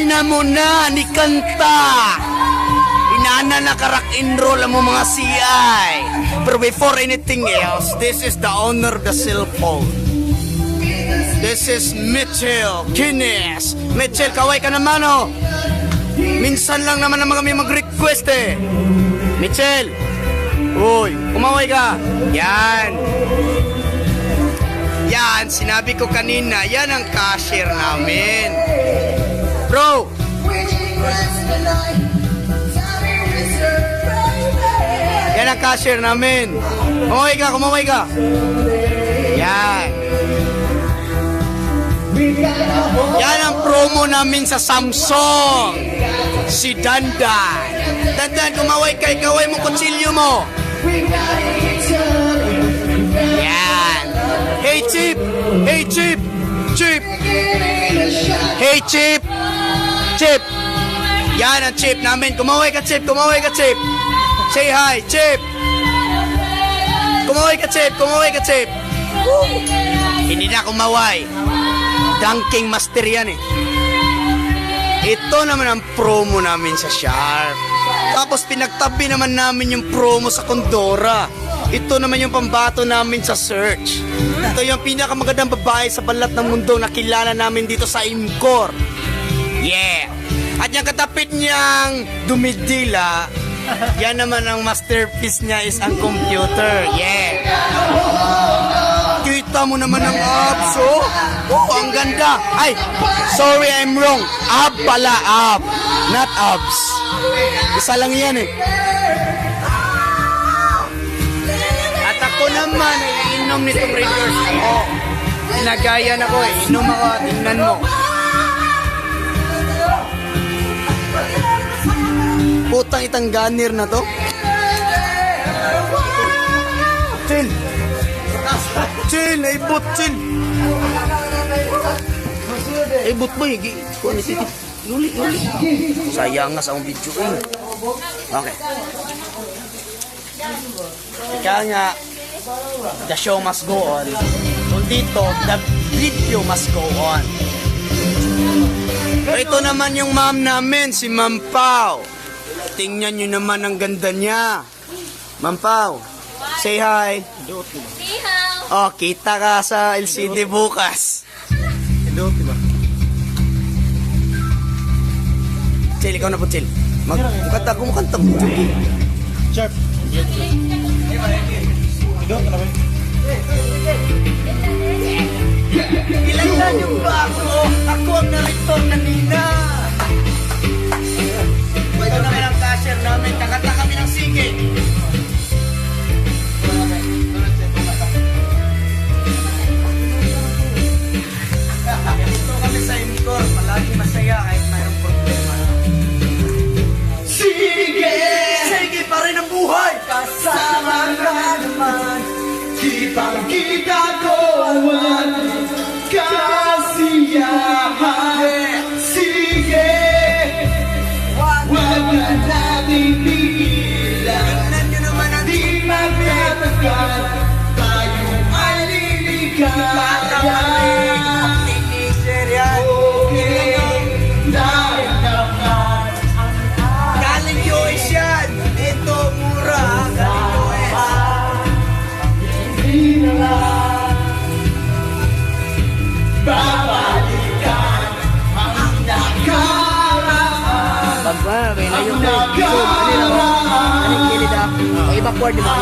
na mo na ni kanta. Inana na ka rock and roll ang mga CI. Pero before anything else, this is the owner of the cell phone. This is Mitchell Kines. Mitchell, kaway ka naman oh. Minsan lang naman kami mag-request eh. Mitchell, uy, kumaway ka. Yan. Yan, sinabi ko kanina, yan ang cashier namin. Bro! Yan ang cashier namin. Kumaway ka, kumaway ka. Yan. Yan ang promo namin sa Samsung. Si Dandan. Dandan, kumaway ka, kaway mo kutsilyo mo. Yan. Hey Chip! Hey Chip! Chip! Hey Chip! Chip! Yan ang Chip namin. Kumaway ka Chip! Kumaway ka Chip! Say hi! Chip! Kumaway ka Chip! Kumaway ka Chip! Hindi na kumaway. Dunking master yan eh. Ito naman ang promo namin sa Sharp. Tapos pinagtabi naman namin yung promo sa Condora. Ito naman yung pambato namin sa Search. Ito yung pinakamagandang babae sa balat ng mundo na kilala namin dito sa Imcor. Yeah! At yung katapit niyang dumidila, yan naman ang masterpiece niya is ang computer. Yeah! Kita mo naman ang abs, oh! Oh, ang ganda! Ay! Sorry, I'm wrong. Ab pala, ab. Not abs. Isa lang yan eh. At ako naman ay inom nitong Raiders. Oh, pinagayan ako eh. Inom ako, tingnan mo. Putang itang ganir na to. Chill. Chill, naibot, chill. Naibot ba eh? Kuha ni Titi. Luli. Sayang nga sa akong video eh. Okay. Ika nga, the show must go on. So dito, the video must go on. So ito naman yung ma'am namin, si Ma'am Pao. Tingnan nyo naman ang ganda niya. Ma'am Pao, say hi. Oh, kita ka sa LCD bukas. Chill, ikaw na po, chill. Kumukanta mo. Sharp. Ilan yung bago? Ako ang narito kanina. Ito naman ang cashier namin. Kakanta kami ng sige. Ito kami sa Imcor. Palagi masaya kahit mayroong problema. Sige! Sige pa rin ang buhay! Kasama ka naman. Kitang-kita ko ang kasiyahan. Sige! Huwag ka natin pigilan. Tingnan nyo naman ang di magtatagal. Tayo ay liligayan. Okay, dahil naman galing US yan. Ito mura. Galing US. Hindi na babalikan ang nakaraan. Pagba, may na yung video. Ano yung kilid ako? Backward, di ba?